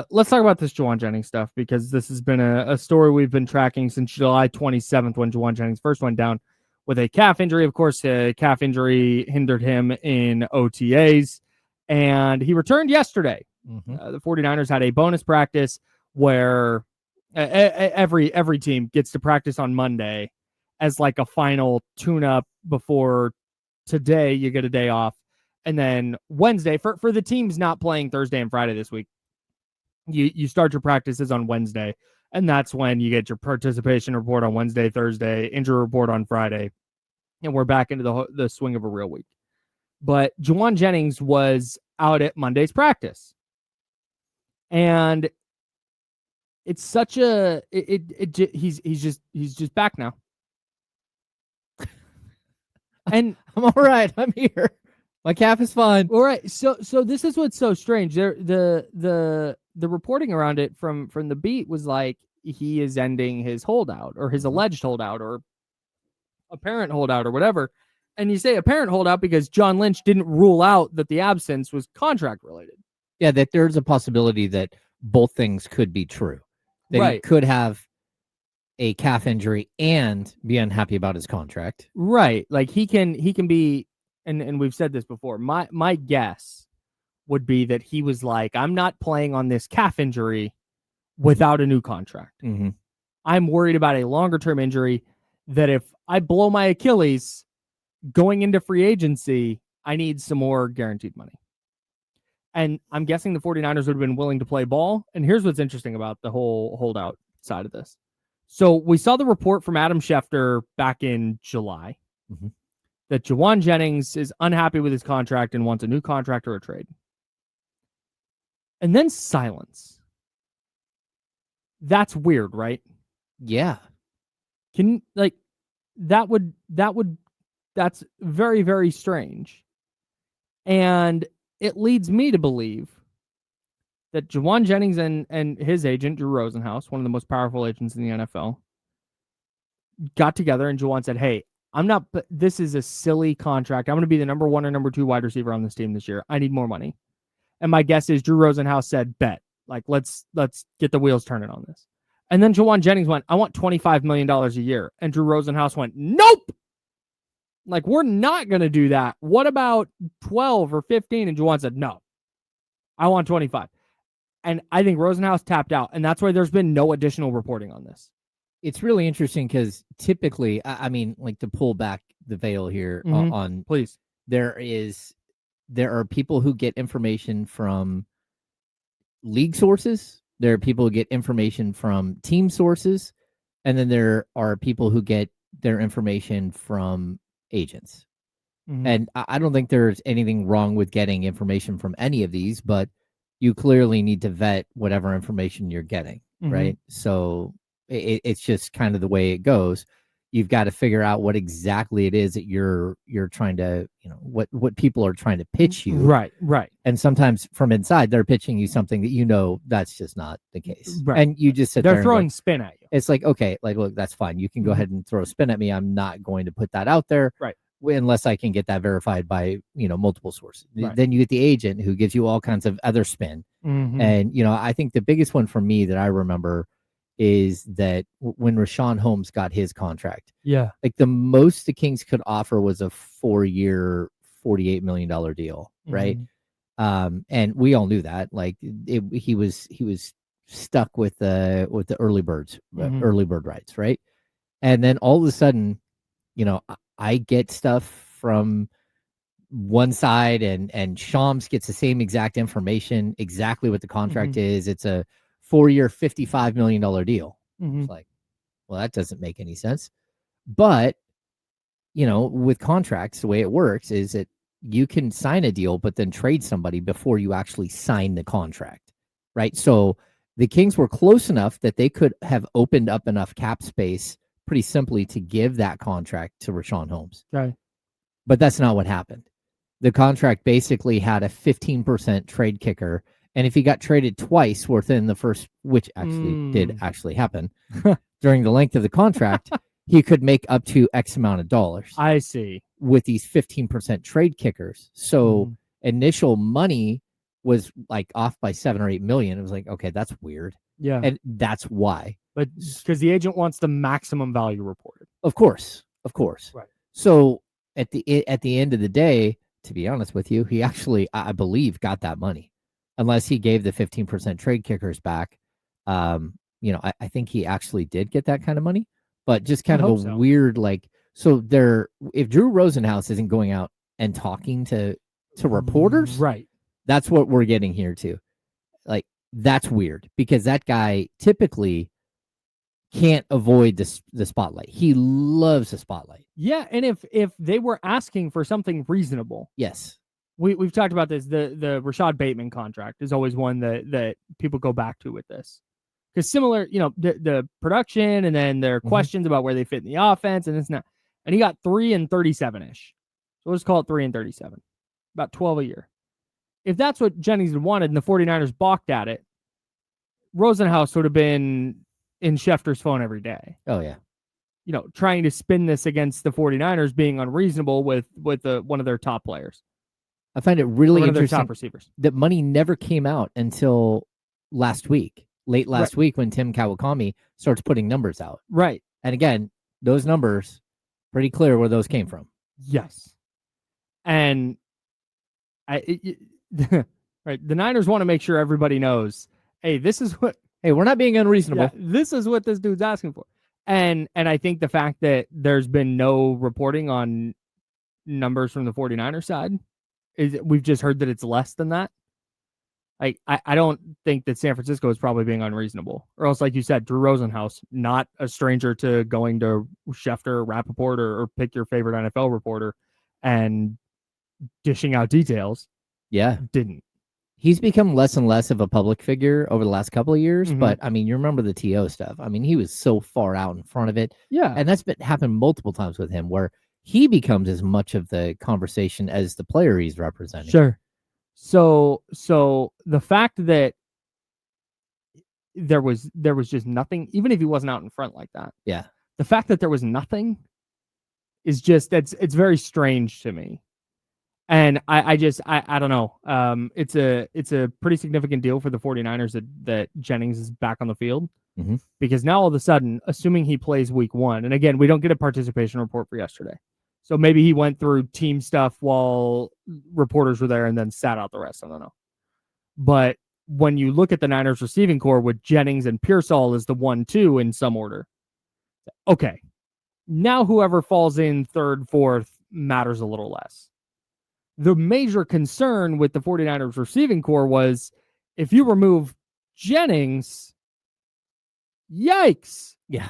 Let's talk about this Jauan Jennings stuff, because this has been a story we've been tracking since July 27th, when Jauan Jennings first went down with a calf injury. Of course, a calf injury hindered him in OTAs, and he returned yesterday. The 49ers had a bonus practice where every team gets to practice on Monday as like a final tune-up before today. You get a day off. And then Wednesday, for the teams not playing Thursday and Friday this week, you start your practices on Wednesday, and that's when you get your participation report on Wednesday, Thursday, injury report on Friday, and we're back into the swing of a real week. But Jauan Jennings was out at Monday's practice, and it's such a he's just back now, and I'm all right. I'm here. My calf is fine. All right. So this is what's so strange. The reporting around it from the beat was like he is ending his holdout, or his alleged holdout, or apparent holdout, or whatever. And you say apparent holdout because John Lynch didn't rule out that the absence was contract related. Yeah, that there's a possibility that both things could be true. That he could have a calf injury and be unhappy about his contract. Right. Like he can be, and we've said this before. My guess would be that he was like, I'm not playing on this calf injury without a new contract. I'm worried about a longer term injury, that if I blow my Achilles going into free agency, I need some more guaranteed money. And I'm guessing the 49ers would have been willing to play ball. And here's what's interesting about the whole holdout side of this. So we saw the report from Adam Schefter back in July that Jauan Jennings is unhappy with his contract and wants a new contract or a trade. And then silence. That's weird, right? Yeah. That's very, very strange. And it leads me to believe that Jauan Jennings and his agent, Drew Rosenhaus, one of the most powerful agents in the NFL, got together, and Jauan said, hey, this is a silly contract. I'm going to be the number 1 or number 2 wide receiver on this team this year. I need more money. And my guess is Drew Rosenhaus said, bet. Like, let's get the wheels turning on this. And then Jauan Jennings went, I want $25 million a year. And Drew Rosenhaus went, nope. Like, we're not going to do that. What about 12 or 15? And Jauan said, no, I want 25. And I think Rosenhaus tapped out. And that's why there's been no additional reporting on this. It's really interesting because typically, I mean, like, to pull back the veil here on, please, there are people who get information from league sources. There are people who get information from team sources. And then there are people who get their information from agents. And I don't think there's anything wrong with getting information from any of these, but you clearly need to vet whatever information you're getting, right? So it's just kind of the way it goes. You've got to figure out what exactly it is that you're trying to, what people are trying to pitch you. Right. And sometimes from inside, they're pitching you something that that's just not the case. Right. And you just sit there. They're throwing spin at you. It's like, okay, like, look, that's fine. You can go ahead and throw a spin at me. I'm not going to put that out there. Right. Unless I can get that verified by, multiple sources. Right. Then you get the agent who gives you all kinds of other spin. And, I think the biggest one for me that I remember is that when Rashawn Holmes got his contract, like the most the Kings could offer was a 4-year, $48 million deal, right? And we all knew that. Like he was stuck with the early bird rights, right? And then all of a sudden, I get stuff from one side, and Shams gets the same exact information, exactly what the contract is. It's a 4-year, $55 million deal. It's like, well, that doesn't make any sense. But, with contracts, the way it works is that you can sign a deal, but then trade somebody before you actually sign the contract, right? So the Kings were close enough that they could have opened up enough cap space pretty simply to give that contract to Rashawn Holmes. Right. But that's not what happened. The contract basically had a 15% trade kicker. And if he got traded twice within the first, which actually did actually happen, during the length of the contract, he could make up to X amount of dollars. I see. With these 15% trade kickers. So initial money was like off by 7 or 8 million. It was like, okay, that's weird. Yeah. And that's why. But because the agent wants the maximum value reported. Of course. Right. So at the end of the day, to be honest with you, he actually, I believe, got that money, unless he gave the 15% trade kickers back. I think he actually did get that kind of money, but just kind of a weird, like, so if Drew Rosenhaus isn't going out and talking to reporters, right? That's what we're getting here too. Like, that's weird, because that guy typically can't avoid the spotlight. He loves the spotlight. Yeah, and if they were asking for something reasonable, yes, we've talked about this. The Rashad Bateman contract is always one that people go back to with this, because similar, the production, and then there are questions about where they fit in the offense, and it's not. And he got 3 and 37-ish. So let's call it 3 and 37, about 12 a year. If that's what Jennings wanted, and the 49ers balked at it, Rosenhaus would have been in Schefter's phone every day. Oh, yeah. Trying to spin this against the 49ers being unreasonable with one of their top players. I find it really interesting top receivers. That money never came out until late last week, when Tim Kawakami starts putting numbers out. Right. And again, those numbers, pretty clear where those came from. Yes. And right, the Niners want to make sure everybody knows, hey, this is what... Hey, we're not being unreasonable. Yeah, this is what this dude's asking for. And I think the fact that there's been no reporting on numbers from the 49ers side, we've just heard that it's less than that. Like, I don't think that San Francisco is probably being unreasonable. Or else, like you said, Drew Rosenhaus, not a stranger to going to Schefter, Rappaport, or pick your favorite NFL reporter and dishing out details. Yeah. Didn't. He's become less and less of a public figure over the last couple of years. But, I mean, you remember the TO stuff. I mean, he was so far out in front of it. Yeah. And that's happened multiple times with him, where he becomes as much of the conversation as the player he's representing. Sure. So the fact that there was just nothing, even if he wasn't out in front like that. Yeah. The fact that there was nothing is just, it's very strange to me. And I don't know. It's a pretty significant deal for the 49ers that Jennings is back on the field, because now all of a sudden, assuming he plays week 1, and again, we don't get a participation report for yesterday. So maybe he went through team stuff while reporters were there and then sat out the rest. I don't know. But when you look at the Niners receiving core with Jennings and Pearsall as the 1-2 in some order, okay, now whoever falls in 3rd, 4th matters a little less. The major concern with the 49ers receiving core was, if you remove Jennings, yikes. Yeah.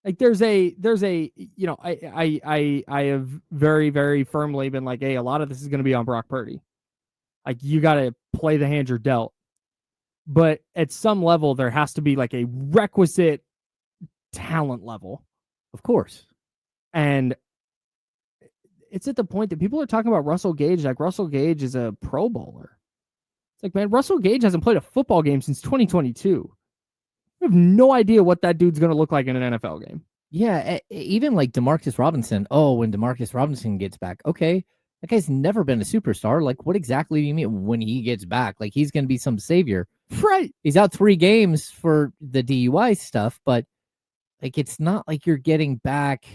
Like there's a, I have very, very firmly been like, hey, a lot of this is going to be on Brock Purdy. Like, you got to play the hand you're dealt. But at some level, there has to be like a requisite talent level. Of course. And it's at the point that people are talking about Russell Gage, like Russell Gage is a Pro Bowler. It's like, man, Russell Gage hasn't played a football game since 2022. I have no idea what that dude's going to look like in an NFL game. Yeah, even like Demarcus Robinson. Oh, when Demarcus Robinson gets back, okay, that guy's never been a superstar. Like, what exactly do you mean when he gets back? Like, he's going to be some savior. Right. He's out 3 games for the DUI stuff, but like, it's not like you're getting back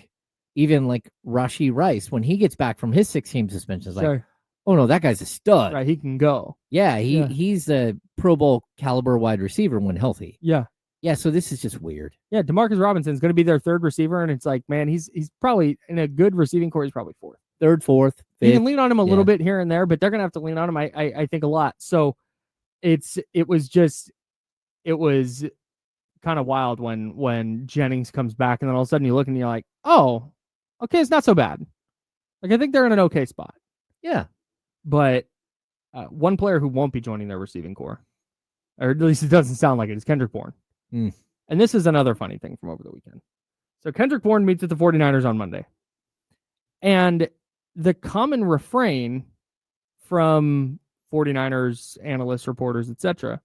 even like Rashee Rice when he gets back from his 6-game suspension. It's like, oh no, that guy's a stud. Right, he can go. Yeah, he's a Pro Bowl caliber wide receiver when healthy. Yeah. Yeah, so this is just weird. Yeah, Demarcus Robinson's going to be their 3rd receiver, and it's like, man, he's probably in a good receiving core. He's probably 4th, 3rd, 4th. 5th. You can lean on him a little bit here and there, but they're going to have to lean on him, I think, a lot. So it was kind of wild when Jennings comes back, and then all of a sudden you look and you're like, oh, okay, it's not so bad. Like, I think they're in an okay spot. Yeah, but one player who won't be joining their receiving core, or at least it doesn't sound like it, is Kendrick Bourne. And this is another funny thing from over the weekend. So Kendrick Bourne meets with the 49ers on Monday. And the common refrain from 49ers analysts, reporters, etc.,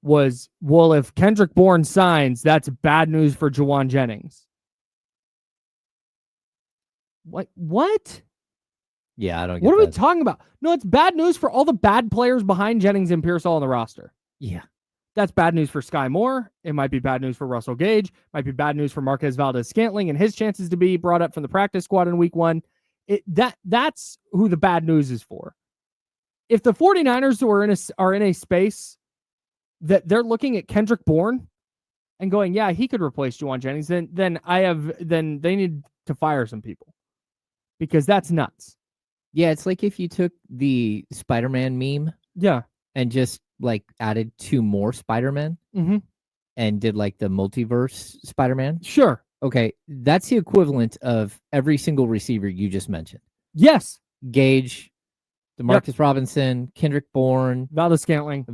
was, well, if Kendrick Bourne signs, that's bad news for Jauan Jennings. What? Yeah, I don't get What are that. we talking about? No, it's bad news for all the bad players behind Jennings and Pearsall on the roster. Yeah. That's bad news for Sky Moore. It might be bad news for Russell Gage. Might be bad news for Marquez Valdez-Scantling and his chances to be brought up from the practice squad in week 1. That's who the bad news is for. If the 49ers are in a space that they're looking at Kendrick Bourne and going, yeah, he could replace Jauan Jennings, then they need to fire some people, because that's nuts. Yeah, it's like if you took the Spider-Man meme, and just like added 2 more Spider-Man, and did like the multiverse Spider-Man. Sure. Okay, that's the equivalent of every single receiver you just mentioned. Yes. Gage, Demarcus Robinson, Kendrick Bourne, Valdez-Scantling.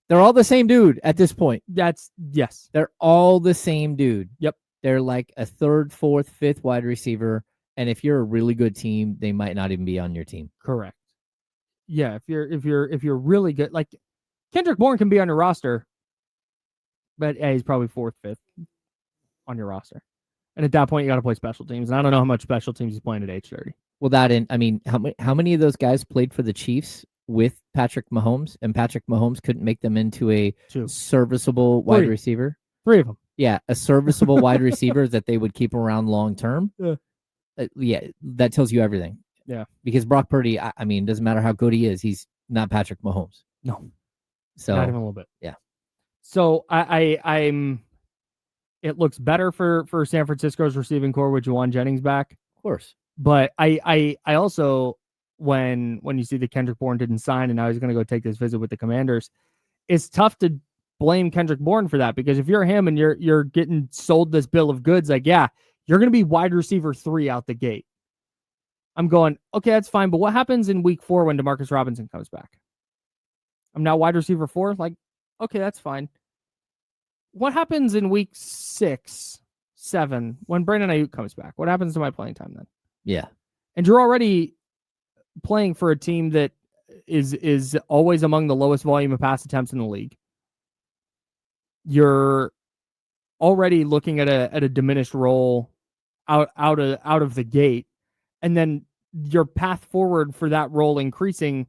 They're all the same dude at this point. Yes. They're all the same dude. Yep. They're like a 3rd, 4th, 5th wide receiver. And if you're a really good team, they might not even be on your team. Correct. Yeah, if you're really good, like Kendrick Bourne can be on your roster, but he's probably 4th, 5th on your roster. And at that point, you got to play special teams. And I don't know how much special teams he's playing at age 30. Well, how many of those guys played for the Chiefs with Patrick Mahomes, and Patrick Mahomes couldn't make them into a serviceable wide receiver? 3 of them. Yeah, a serviceable wide receiver that they would keep around long term. Yeah, that tells you everything. Yeah, because Brock Purdy, I mean, doesn't matter how good he is, he's not Patrick Mahomes. No, so not even a little bit. Yeah. So I'm. It looks better for San Francisco's receiving core with Jauan Jennings back, of course. But I also, when you see that Kendrick Bourne didn't sign and now he's going to go take this visit with the Commanders, it's tough to blame Kendrick Bourne for that, because if you're him and you're getting sold this bill of goods, like, yeah, you're going to be wide receiver 3 out the gate. I'm going, okay, that's fine. But what happens in week 4 when Demarcus Robinson comes back? I'm now wide receiver 4. Like, okay, that's fine. What happens in week 6, 7 when Brandon Ayuk comes back? What happens to my playing time then? Yeah. And you're already playing for a team that is always among the lowest volume of pass attempts in the league. You're already looking at a diminished role out of the gate, and then your path forward for that role increasing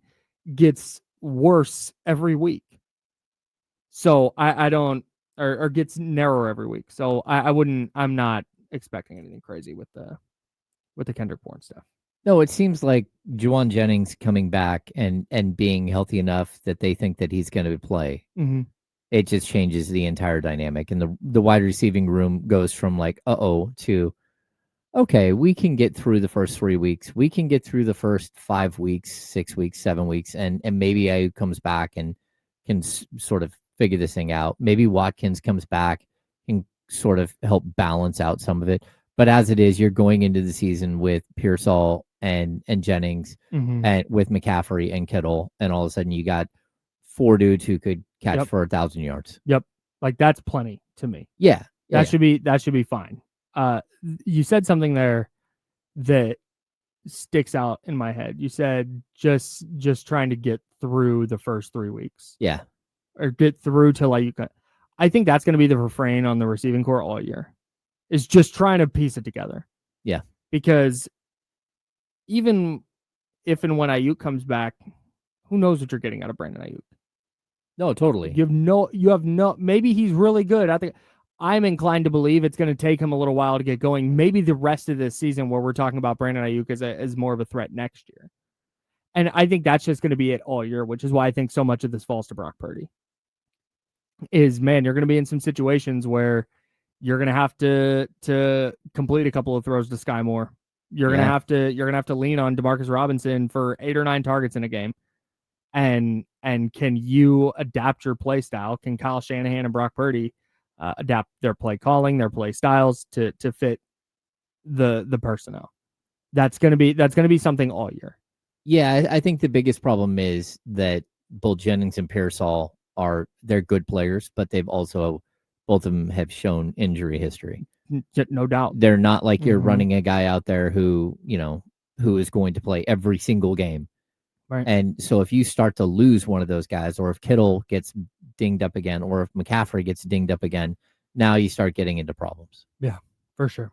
gets worse every week. So I don't, or gets narrower every week. So I'm not expecting anything crazy with the Kendrick Bourne stuff. No, it seems like Jauan Jennings coming back and being healthy enough that they think that he's going to play. Mm-hmm. It just changes the entire dynamic, and the wide receiving room goes from like to okay, we can get through the first 3 weeks, we can get through the first 5 weeks, 6 weeks, 7 weeks, and maybe Ayuk comes back and can sort of figure this thing out. Maybe Watkins comes back and sort of help balance out some of it. But as it is, you're going into the season with Pearsall and Jennings, and with McCaffrey and Kittle, and all of a sudden you got 4 dudes who could catch for 1,000 yards. Yep, like that's plenty to me. Yeah, that should be fine. You said something there that sticks out in my head. You said just trying to get through the first 3 weeks. Yeah, or get through to like. I think that's going to be the refrain on the receiving core all year. Is just trying to piece it together. Yeah. Because even if and when Ayuk comes back, who knows what you're getting out of Brandon Ayuk? No, totally. You have no, maybe he's really good. I think I'm inclined to believe it's going to take him a little while to get going. Maybe the rest of this season where we're talking about Brandon Ayuk as more of a threat next year. And I think that's just going to be it all year, which is why I think so much of this falls to Brock Purdy. Is, man, you're going to be in some situations where you're going to have to complete a couple of throws to Sky Moore. You're going to have to lean on Demarcus Robinson for 8 or 9 targets in a game. And can you adapt your play style? Can Kyle Shanahan and Brock Purdy adapt their play calling, their play styles to fit the personnel? That's going to be something all year. Yeah, I think the biggest problem is that both Jennings and Pearsall they're good players, but they've also, both of them have shown injury history. No doubt. They're not like you're running a guy out there who is going to play every single game. Right. And so if you start to lose one of those guys, or if Kittle gets dinged up again, or if McCaffrey gets dinged up again, now you start getting into problems. Yeah, for sure.